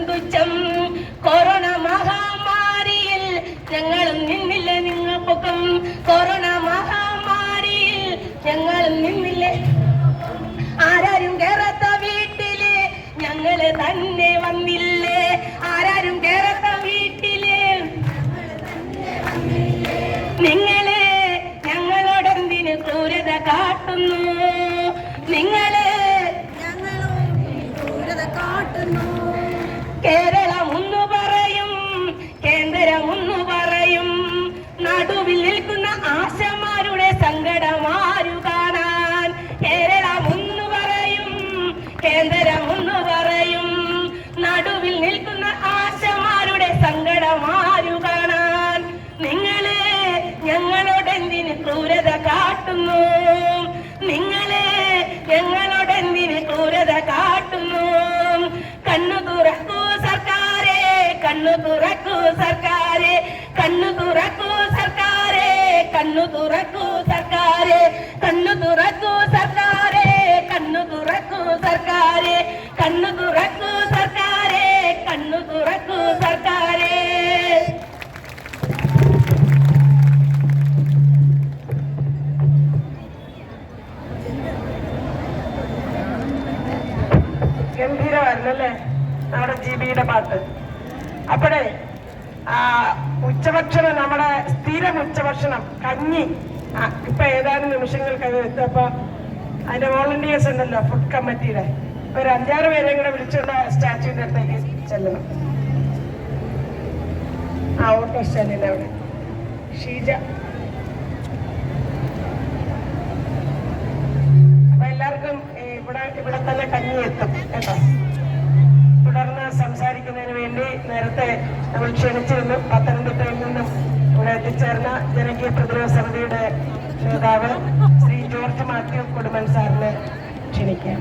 തുച്ഛം. Corona മഹാമാരിയിൽ ഞങ്ങളും നിന്നില്ല നിങ്ങൾക്കൊപ്പം. കൊറോണ മഹാമാരിയിൽ ഞങ്ങളും നിന്നില്ലേ. ആരാരും കേറാത്ത വീട്ടില് ഞങ്ങള് തന്നെ വന്നില്ലേ. ആരാരും കേറാത്ത വീട്ടില് നിങ്ങള് ഞങ്ങളോടെന്തിന് ക്രൂരത കാട്ടുന്നു. നിങ്ങള് കേരളം ഒന്നു പറയും, കേന്ദ്രം ഒന്നു പറയും. നടുവിൽ നിൽക്കുന്ന ആശമാരുടെ സങ്കടമാരു കാണാൻ. കേരളം ഒന്നു പറയും, കേന്ദ്രം ഒന്നു പറയും. നടുവിൽ നിൽക്കുന്ന ആശമാരുടെ സങ്കടമാരു കാണാൻ. നിങ്ങള് ഞങ്ങളോടെന്തിന് ക്രൂരത കാട്ടുന്നു. നിങ്ങള് ഞങ്ങളോടെന്തിന് ക്രൂരത കാട്ടുന്നു. കണ്ണു തുറക്കൂ സർക്കാരെ, കണ്ണു തുറക്കൂ സർക്കാരെ, കണ്ണു തുറക്കൂ സർക്കാരെ, കണ്ണു തുറക്കൂ സർക്കാരെ, കണ്ണു തുറക്കൂ സർക്കാരെ, കണ്ണു തുറക്കൂ സർക്കാരെ, കണ്ണു തുറക്കൂ സർക്കാരെ, കണ്ണു തുറക്കൂ സർക്കാരെ. ഗംഭീരമായിരുന്നല്ലേ നമ്മുടെ ജിബിയുടെ പാട്ട്. അപ്പോഴേ ഉച്ചഭക്ഷണം, നമ്മുടെ സ്ഥിരം ഉച്ചഭക്ഷണം കഞ്ഞി ഇപ്പൊ ഏതാനും നിമിഷങ്ങൾക്കത് എത്തപ്പോ അതിന്റെ വോളണ്ടിയേഴ്സ് ഉണ്ടല്ലോ ഫുഡ് കമ്മിറ്റിയുടെ, ഒരു 5-6 പേരെയും കൂടെ വിളിച്ചുള്ള സ്റ്റാച്യൂവിന്റെ അടുത്തേക്ക് ചെല്ലണം. ഓട്ടോ സ്റ്റാൻഡിന്റെ അവിടെ ഷീജ. അപ്പൊ എല്ലാവർക്കും ഇവിടെ തന്നെ കഞ്ഞി എത്തും കേട്ടോ. തുടർന്ന് സംസാരിക്കുന്നതിന് വേണ്ടി നേരത്തെ നമ്മൾ ക്ഷണിച്ചിരുന്നു. പത്തനംതിട്ടയിൽ നിന്നും ഇവിടെ എത്തിച്ചേർന്ന ജനകീയ പ്രതിരോധ സമിതിയുടെ നേതാവ് ശ്രീ ജോർജ് മാത്യു കൊടുമൺ സാറിനെ ക്ഷണിക്കാം.